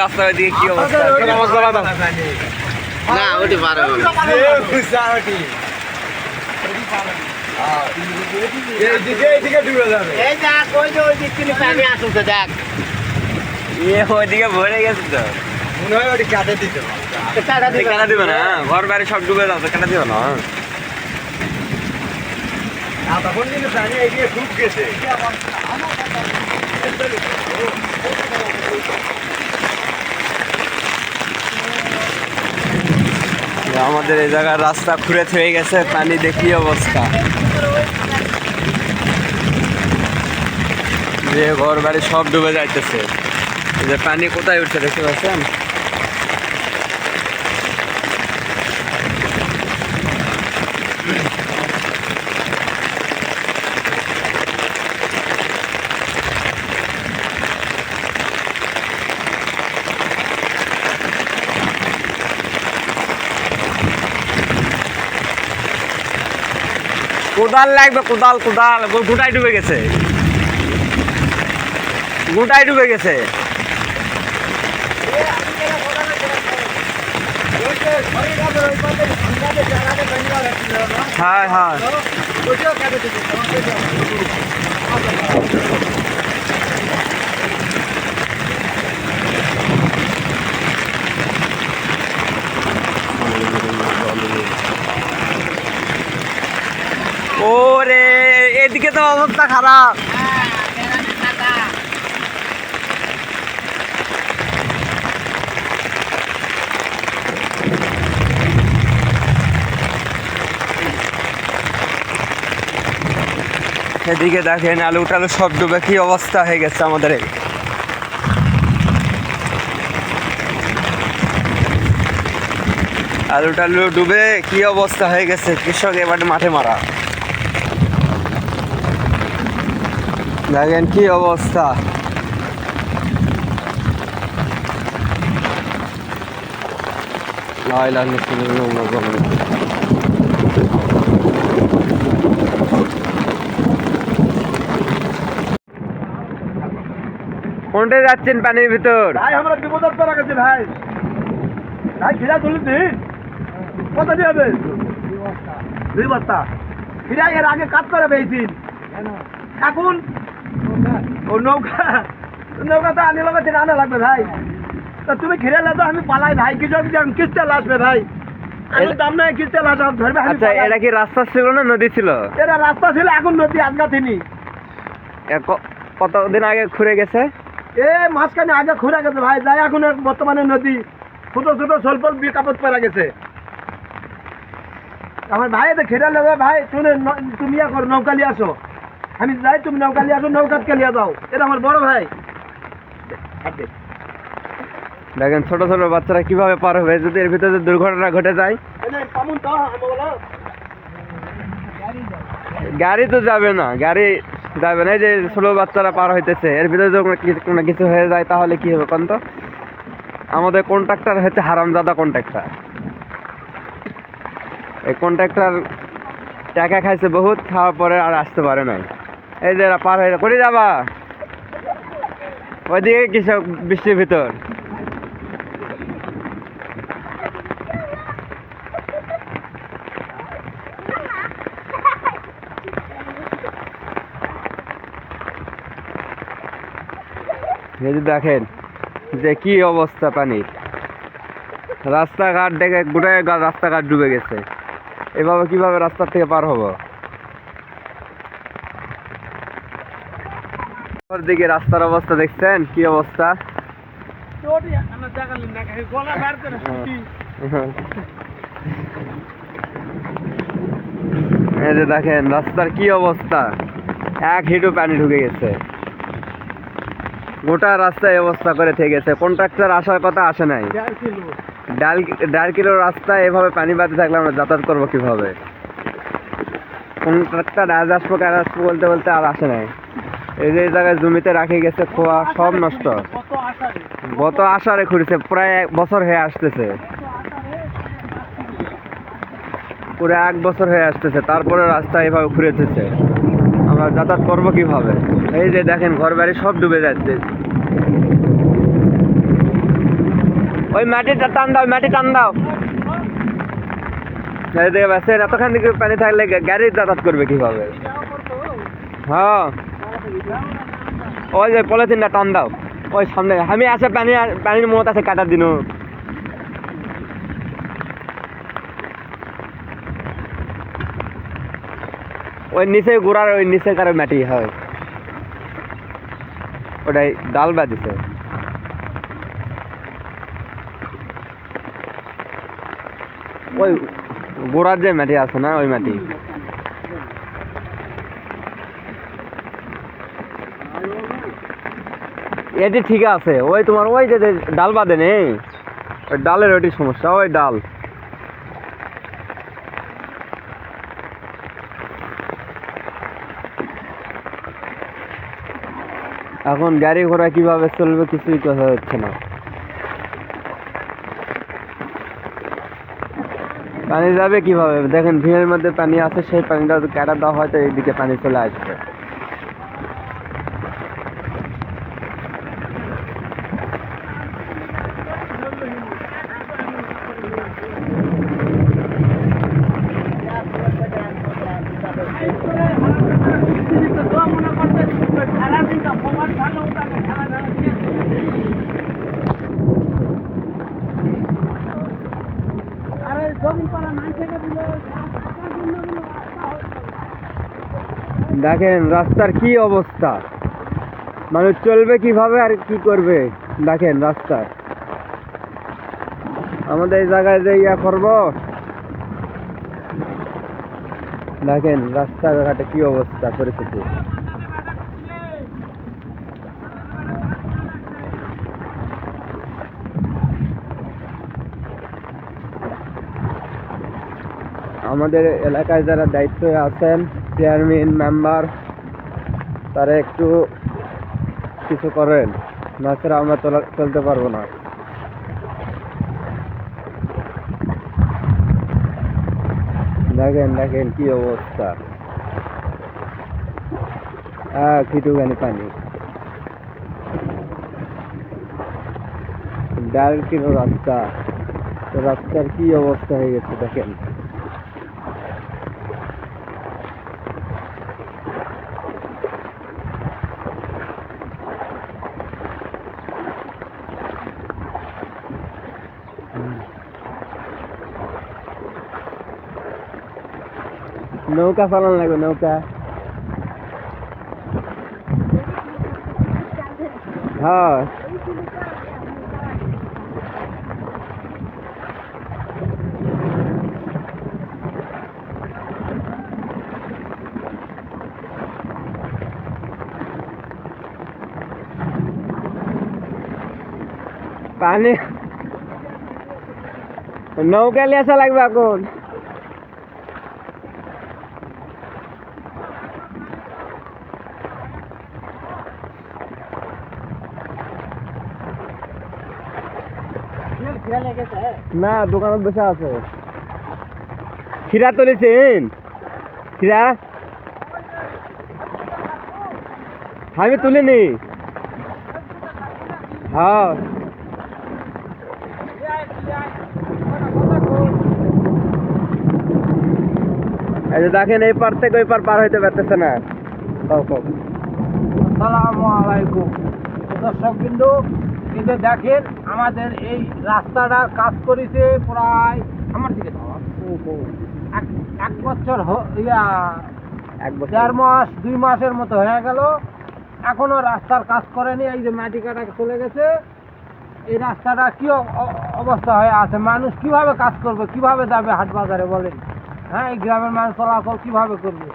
রাস্তার দিকে কি অবস্থা? না ওটি পারো ওইদিকে ভরে গেছে তো মনে হয় ওটি কাটে দিত কেনা দিবে না, ঘর বাড়ি সব ডুবে যাচ্ছে, কেনা দিবে না। তখন কিন্তু প্রাণী এগিয়ে খুব গেছে। আমাদের এই জায়গার রাস্তা খুঁড়ে থয়ে গেছে, পানি দেখি অবস্থা, যে ঘর বাড়ি সব ডুবে যাইতেছে। যে পানি কোথায় উঠছে দেখতে পাচ্ছেন? কোদাল লাগবে, কোদাল কোদাল, গোটাই ডুবে গেছে, গোটাই ডুবে গেছে। হ্যাঁ হ্যাঁ ওরে এদিকে তো অবস্থা খারাপ। এদিকে দেখেন আলু টালু সব ডুবে কি অবস্থা হয়ে গেছে আমাদের। আলু টালু ডুবে কি অবস্থা হয়ে গেছে, কৃষক এবারে মাঠে মারা। দেখেন কি অবস্থা। কোনটা যাচ্ছেন পানির ভিতর? ভাই আমরা বিপদ করা গেছে ভাই। ভাই খিরা তুলি দিন কত দিবে? 2 বস্তা খিরা এর আগে কাজ করে পেয়েছি। এখন ও নৌকা তো আনি লাগাতে আনা লাগবে ভাই। তা তুমি খিরা লাগো আমি পালাই ভাই, কিছু কিস্তে আসবে ভাই। আমি দাম নাই কিস্তে লাগাম ধরবে। আচ্ছা এটা কি রাস্তা ছিল না নদী ছিল? এটা রাস্তা ছিল, এখন নদী আজকা তিনি। কতদিন আগে খুঁড়ে গেছে? মাঝখানে আগে খুঁড়ে গেছে ভাই, যাই এখন বর্তমানে নদী ছোট ছোট স্বল্প বিকাপত পড়া গেছে। আমার ভাই তো খেটা লাগবে ভাই, তুমি এখন নৌকা নিয়ে আসো, আমি যাই, তুমি নৌকা নিয়ে আসো, নৌকাতকে নিয়ে যাও। এটা আমার বড় ভাই। দেখেন ছোট ছোট বাচ্চারা কিভাবে পার হবে যদি এর ভিতরে দুর্ঘটনা ঘটে যায়। গাড়ি তো যাবে না, গাড়ি যাবে না। এই যে ছোট বাচ্চারা পার হইতেছে, এর ভিতরে যদি কোনো কিছু হয়ে যায় তাহলে কি হবে কোন? তো আমাদের কন্ট্রাক্টর হচ্ছে হারামজাদা কন্ট্রাক্টর। এই কন্ট্রাক্টর টাকা খাইছে বহুত, খাওয়ার পরে আর আসতে পারে নাই। এই যে পার হয়ে করে যাবা ওইদিকে কৃষক বৃষ্টির ভিতর। দেখেন যে কি অবস্থা পানির, রাস্তাঘাট দেখে গোটাই রাস্তাঘাট ডুবে গেছে। এভাবে কিভাবে রাস্তা থেকে পার হবো? দিকে রাস্তার অবস্থা দেখছেন কি অবস্থা। এই যে দেখেন রাস্তার কি অবস্থা, 1 হিঁটু পানি ঢুকে গেছে, গোটা রাস্তায় অবস্থা করে থেকে গেছে। কন্ট্রাক্টর আসার কথা আসে নাই। 1.5 কিলো রাস্তা এভাবে পানি বাড়তে থাকলে আমরা যাতায়াত করবো কিভাবে? কন্ট্রাক্টর আজ আসবো কাজ আসবো বলতে বলতে আর আসে নাই। এই যে জায়গায় জমিতে রাখে গেছে, খোয়া সব নষ্ট। গত আষাঢ়ে খুঁড়েছে, প্রায় 1 বছর হয়ে আসতেছে, পুরো 1 বছর হয়ে আসতেছে, তারপরে রাস্তা এভাবে খুঁড়ে দিচ্ছে। আমরা যাতায়াত করবো কিভাবে? এই যে দেখেন ঘর বাড়ি সব ডুবে যাচ্ছে। ওই মাটিটা টান দাও, মাটি টান দাও। দেখে ব্যস্ত এতখান থেকে পানি থাকলে গাড়ি যাতায়াত করবে কিভাবে? হ্যাঁ, ওই যে পলিথিনটা টান দাও, ওই সামনে আমি আছে পানির মত আছে কাটার দিন। ওই নিচে গোড়ার ওই নিচে কারো মাটি হয়, ওটাই ডাল বাঁধিছে। ওই গোড়ার যে মাটি আছে না, ওই মাটি। এটি ঠিক আছে, ওই তোমার ওই যে ডাল বাঁধে নেই, ওই ডালের ওইটি সমস্যা, ওই ডাল। এখন গাড়ি ঘোড়া কিভাবে চলবে কিছুই কথা হচ্ছে না। পানি যাবে কিভাবে? দেখেন ভিড়ের মধ্যে পানি আছে, সেই পানিটা কাটা দেওয়া হয়তো এইদিকে পানি চলে আসবে। দেখেন রাস্তার কি অবস্থা, মানুষ চলবে কিভাবে আর কি করবে? দেখেন রাস্তা, আমাদের এই জায়গায় যে ইয়া করবো, দেখেন রাস্তাঘাটে কি অবস্থা পরিস্থিতি। আমাদের এলাকায় যারা দায়িত্বে আছেন, চেয়ারম্যান মেম্বার, তারা একটু কিছু করেন, না ছাড়া আমরা চলতে পারবো না। দেখেন দেখেন কি অবস্থা, খিটুখানি পানি, ডাইরেক্ট রাস্তা, রাস্তার কি অবস্থা হয়ে গেছে দেখেন। নৌকা চালান লাগবে, নৌকা। হ্যাঁ, পানি নৌকা নিয়ে আসা লাগবে এখন। না, দোকানত বসে আছে। খিরা তুলেছেন? খিরা আমি তুলিনি। হ্যাঁ, এই যে দেখেন এই পার থেকে ওই পার হইতে পারতেছে না। আসসালামু আলাইকুম দর্শক বিন্দু, কিন্তু দেখেন আমাদের এই রাস্তাটা কাজ করেছে প্রায় আমার দিকে এক বছর, এক বছর 4 মাস 2 মাসের মতো হয়ে গেল, এখনো রাস্তার কাজ করেনি। এই যে মাটি কাটা চলে গেছে, এই রাস্তাটা কি অবস্থা হয়ে আছে, মানুষ কিভাবে কাজ করবে, কিভাবে যাবে হাট বাজারে বলেন? হ্যাঁ, এই গ্রামের মানুষ চলাচল কিভাবে করবে?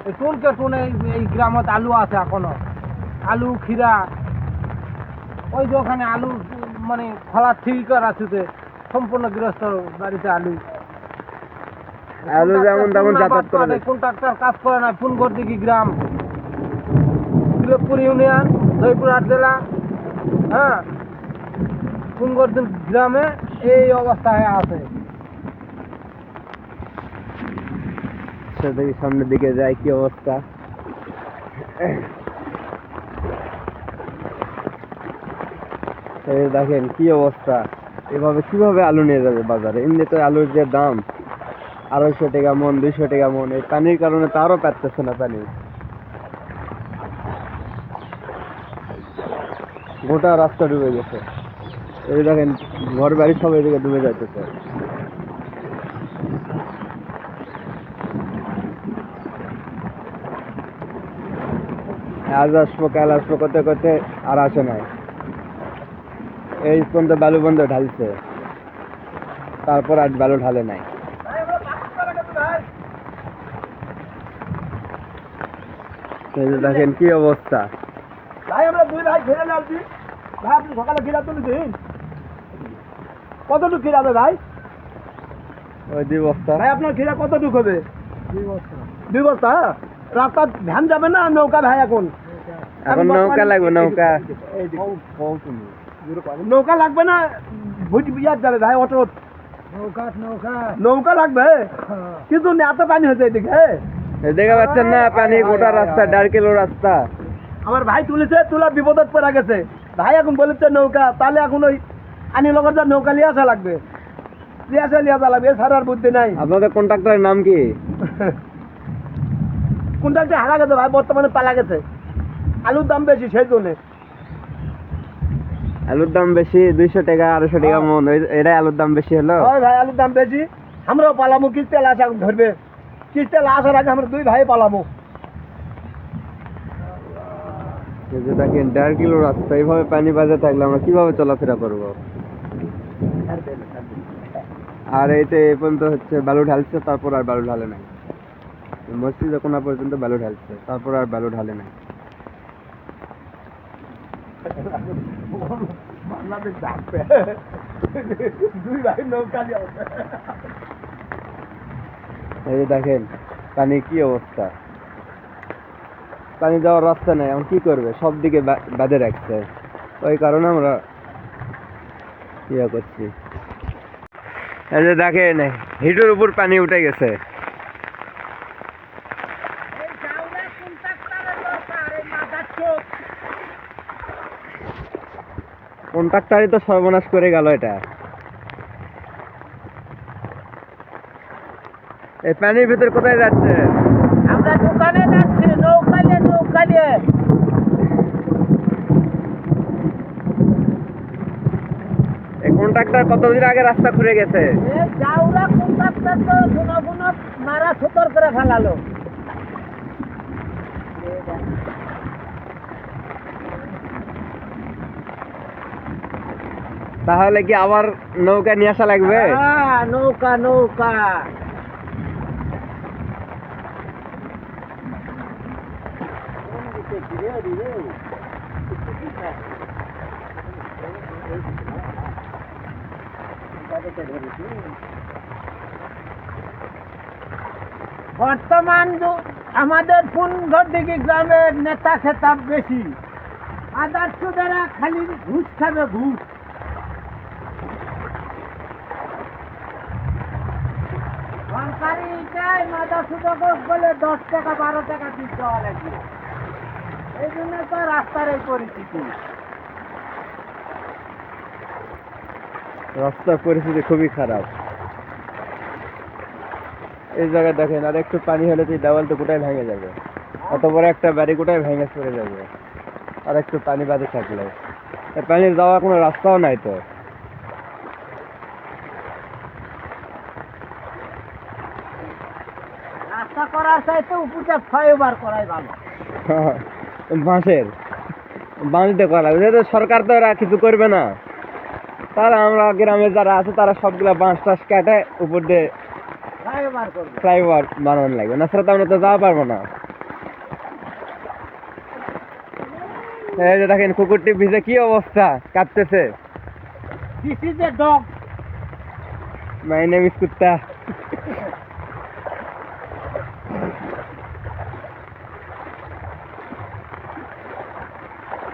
এই টুনকে টুনে এই গ্রামত আলু আছে এখনো, আলু খিরা, ওই যে ওখানে আলু মানে খোলা ঠিক আছে, সম্পূর্ণ গৃহস্থ বাড়িতে আলু আলু যেমন তেমন যাতায়াত করে। কন্ট্রাক্টর কাজ করে না। ফুনগরদিঘি গ্রাম, তিলকপুর ইউনিয়ন, জয়পুরহাট জেলা। হ্যাঁ, ফুনগরদিঘি গ্রামে এই অবস্থা হয়ে আছে। দেখি সামনের দিকে যাই কি অবস্থা। এই দেখেন কি অবস্থা, এভাবে কিভাবে আলু নিয়ে যাবে বাজারে? এমনি তো আলুর যে দাম 250 টাকা মন, 200 টাকা মন, এই পানির কারণে তো আরো পাচ্ছে না পানি। গোটা রাস্তা ডুবে গেছে। এই দেখেন ঘর বাড়ি সব এদিকে ডুবে যাইতেছে। আজ আসবো কাল আসবো করতে করতে আর আসে নাই। এই পর্যন্ত বালু বন্ধ ঢালছে, তারপর আর বালু ঢালে নাই। ভাই আমরা কাজ করে গেছে ভাই। এই যে দেখেন কি অবস্থা। ভাই আমরা দুই ভাই ঘিরে নামছি। ভাই আপনি সকালে ঘিরা তুলেছেন, কতটুকু ঘিরাবে ভাই? ওই 2 বস্তা। ভাই আপনার ঘিরা কতটুকু হবে? 2 বস্তা। রাস্তা ভ্যান যাবে না নৌকা ভাই এখন? এখন নৌকা লাগবে, নৌকা। নৌকা লাগবে না, ভুজ বিয়ার যাবে ভাই, অটো নৌকা লাগবে। কিন্তু এত পানি হয়েছে এদিকে। দেখে পাচ্ছেন না পানি গোটা রাস্তা, 1.5 কিলো রাস্তা। আমার ভাই তুলেছে, তোলা বিপদত পড়া গেছে। ভাই এখন বলেছে নৌকা, তাহলে এখন ওই আনি লগর যা নৌকা লিয়ে আসা লাগবে, লিয়ে আসা লাগবে, এছাড়া আর বুদ্ধি নাই। আপনাদের কন্ট্রাক্টরের নাম কি? কোনটা একটা হারা গেছে ভাই, বর্তমানে পালা গেছে। আলুর দাম বেশি সেই জন্য। আলুর দাম বেশি, 200 টাকা 250 টাকা মন, এটাই আলুর দাম বেশি হলো। হয় ভাই আলুর দাম বেশি। আমরাও পালামো, কিস্তে লাশ এখন ধরবে, কিস্তে লাশ আসার আগে আমরা দুই ভাই পালামো। এই যে দেখেন 1.5 কিলো রাস্তা, এইভাবে পানি বাজে থাকলে আমরা কিভাবে চলাফেরা করবো? আর এইতে এই পর্যন্ত হচ্ছে বালু ঢালছে, তারপর আর বালু ঢালে নাই। মসজিদে কোনা পর্যন্ত বালু ঢালছে, তারপর আর বালু ঢালে নাই। বাংলাদেশ ডাকবে, দুই ভাই নৌকা নিয়ে আসবে। এই যে দেখেন পানি কি অবস্থা, পানি যাওয়ার রাস্তা নেই, এখন কি করবে? সব দিকে বাঁধে রাখছে, ওই কারণে আমরা ইয়ে করছি। এই যে দেখেন হিটের উপর পানি উঠে গেছে। কন্ট্রাক্টরই তো সর্বনাশ করে গেল এটা। এই পানির ভিতর কোথায় যাচ্ছে? আমরা দোকানে যাচ্ছি, নৌকা নিয়ে। এই কন্ট্রাক্টর কতদিন আগে রাস্তা খুঁড়ে গেছে। যাওরা কন্ট্রাক্টর তো গুণগুণ মারা ছুতর করে ফেলালো। তাহলে কি আবার নৌকা নিয়ে আসা লাগবে? নৌকা বর্তমান আমাদের ফুলঘরদিঘি গ্রামের নেতা খেতাব বেশি, আদার্সরা খালি ঘুষ খাবে, ঘুষ। সরকারিটাই মাদা সুযোগ বলে 10 টাকা 12 টাকা দিতে দেওয়া লাগবে। এই জন্য তো রাস্তার এই পরিস্থিতি। রাস্তার পরিস্থিতি খুবই খারাপ। এই জায়গায় দেখেন আর একটু পানি হলে তো দেওয়াল তো গোটাই ভেঙে যাবে, অত বড় একটা বাড়ি গোটাই ভেঙে পড়ে যাবে আর একটু পানি বাদে থাকলে। পানি যাওয়ার কোনো রাস্তাও নাই তো। রাস্তা করার চাইতে উপরে ফ্লাইওভার করাই ভালো। বাঁশের বাঁশতে করা লাগবে, যেহেতু সরকার তো এরা কিছু করবে না, তারা আমরা গ্রামে যারা আছে তারা সবগুলা বাঁশ টাস কেটে উপর দিয়ে ফ্লাইওভার বানানো লাগবে, না সেটা তো আমরা তো যাওয়া পারবো না। এই যে দেখেন কুকুরটি ভিজে কি অবস্থা, কাঁদতেছে। This is a dog. My name is কুত্তা।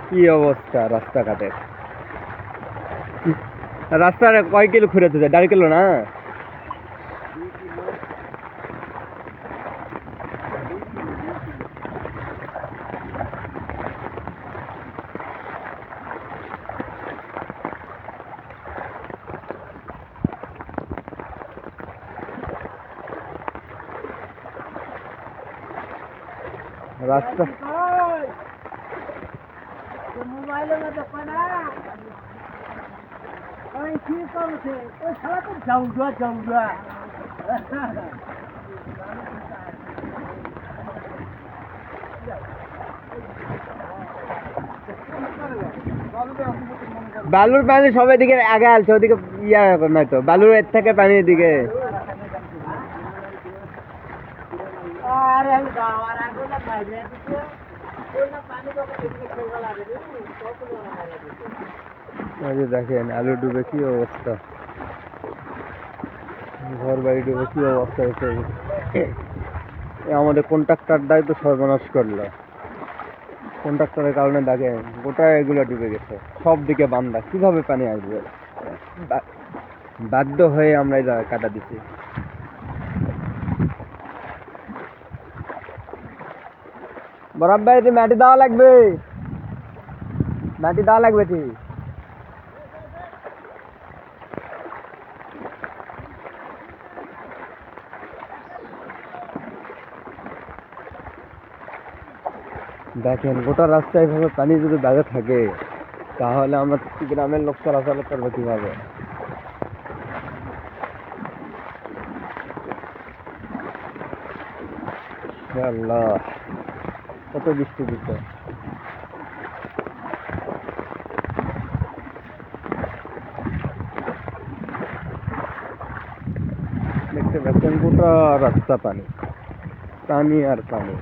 কি অবস্থা রাস্তাঘাটের। রাস্তার কয় কিলো ঘুরে দিতে? 1.5 কিলো না? রাস্তা মোবাইলে ওই কি করছে ওই শালা তো যাউয়া বালুর পানি সব এদিকে আগে আসছে, ওদিকে ইয়া নাই তো, বালুর এর থেকে পানি এদিকে। এই যে দেখেন আলু ডুবে কি অবস্থা, ঘর বাড়ি ডুবে কি অবস্থা হয়েছে। আমাদের কন্ট্রাক্টরটাই তো সর্বনাশ করলো, কন্ট্রাক্টরের কারণে দেখেন গোটা এগুলো ডুবে গেছে, সব দিকে বান্দা, কিভাবে পানি আসবে। বাধ্য হয়ে আমরা এই জায়গায় কাটা দিচ্ছি। বরাব ভাই মাটি দেওয়া লাগবে, মাটি দেওয়া লাগবে ঠিক। দেখেন গোটা রাস্তায় এভাবে পানি যদি দাঁড়িয়ে থাকে তাহলে আমরা গ্রামের লোক চলাচল করবে কিভাবে। আল্লাহ কত বৃষ্টি দিচ্ছে। দেখতে পাচ্ছেন গোটা রাস্তা পানি, পানি আর পানি।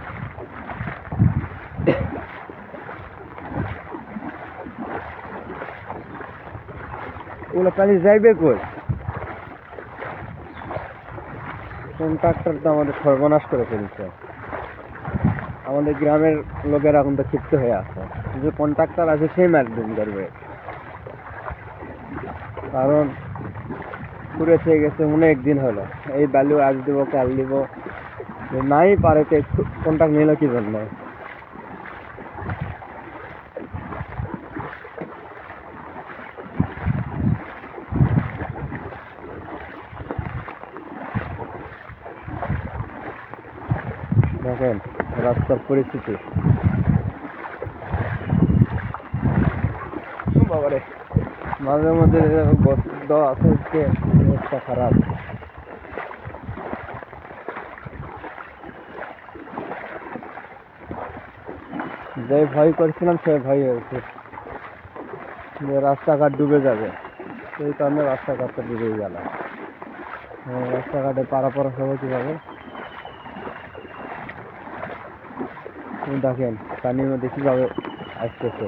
ওগুলো পানি যাইবে কই? কন্ট্রাক্টর তো আমাদের সর্বনাশ করে ফেলছে। আমাদের গ্রামের লোকেরা এখন তো ক্ষিপ্ত হয়ে আছে, যে কন্ট্রাক্টর আছে সেই মারধর করবে, কারণ পুরে থেকে গেছে অনেক দিন হলো। এই বালু আজ দিব কাল দিব, নাই পারে তো কন্ট্রাক্ট নিল কি জন্য। দেখেন রাস্তার পরিস্থিতি, বাবারে মাঝে মধ্যে গদ্দ আছে, অবস্থা খারাপ। যে ভয় করছিলাম সে ভয় হয়েছে যে রাস্তাঘাট ডুবে যাবে, সেই কারণে রাস্তাঘাটটা ডুবেই গেল। রাস্তাঘাটে পারাপার হবে কিভাবে? দেখেন পানির মধ্যে কিভাবে আসতেছে।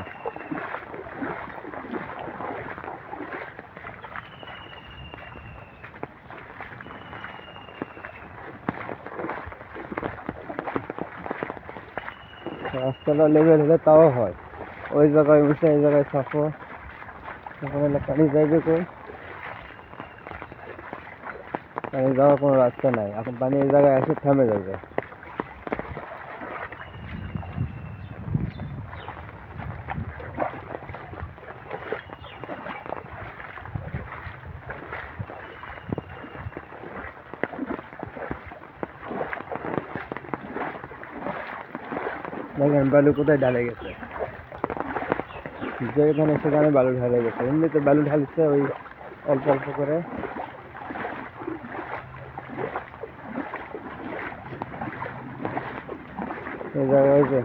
রাস্তাটা লেভেল হলে তাও হয়, ওই জায়গায় উঠে এই জায়গায় থাকো, ওখানে পানি যাইবে কই? পানি যাওয়ার কোনো রাস্তা নাই, এখন পানি এই জায়গায় এসে থেমে যাবে। দেখেন বালু কোথায় ঢালে গেছে, যেখানে সেখানে বালু ঢালে গেছে। এমনিতে বালু ঢালছে ওই অল্প অল্প করে। এই জায়গায় যে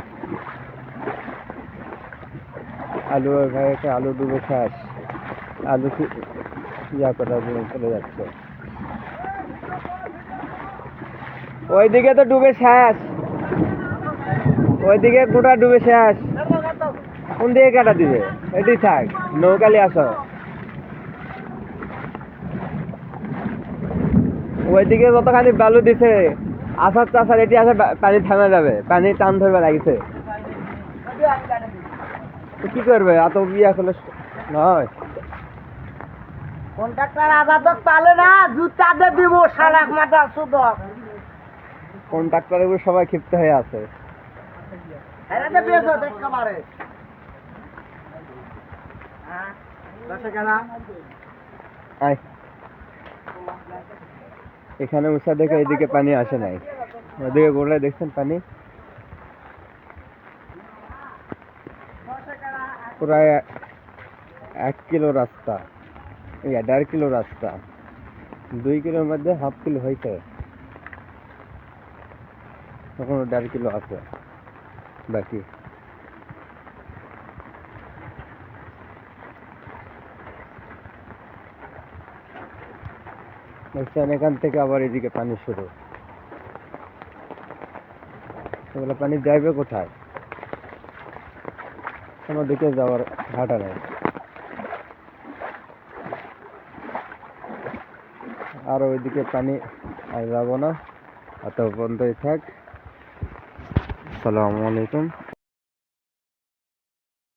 আলু ভাইকে আলু ডুবে শেষ, আলু ইয়া করার জন্য চলে যাচ্ছে। ওইদিকে তো ডুবে শেষ, ওইদিকে গোটা ডুবে শেষ। কোন দিকে কাটা দিবে? এটি থাক, নৌকালি আসো। ওইদিকে যতখানি বালু দিছে আসার চাষার এটি আসে পানি থামে যাবে, পানি টান ধরবে লাগিছে। কি করবে এত বিয়া করলে নয়? কন্ট্রাক্টর আজাদক পালে না জুতাতে দিব সারাক মাথা সুদক। কন্ট্রাক্টরের উপর সবাই ক্ষিপ্ত হয়ে আছে। এরাতে বেজো দেখা মারে। হ্যাঁ দশে কেনা আয় এখানে উষা দেখে এদিকে পানি আসে নাই, ওদিকে গোড়ায় দেখছেন পানি। প্রায় 1 কিলো রাস্তা, 1.5 কিলো রাস্তা, 2 কিলোর মধ্যে হাফ কিলো হয়েছে, তখন 1.5 কিলো আছে বাকি। দেখছেন এখান থেকে আবার এদিকে পানি শুরু, এগুলো পানি যাইবে কোথায়? কোনো দিকে যাওয়ার ঘাটা নেই। আর ওইদিকে পানি আর যাবো না, এত বন্ধই থাক। আসসালামু আলাইকুম।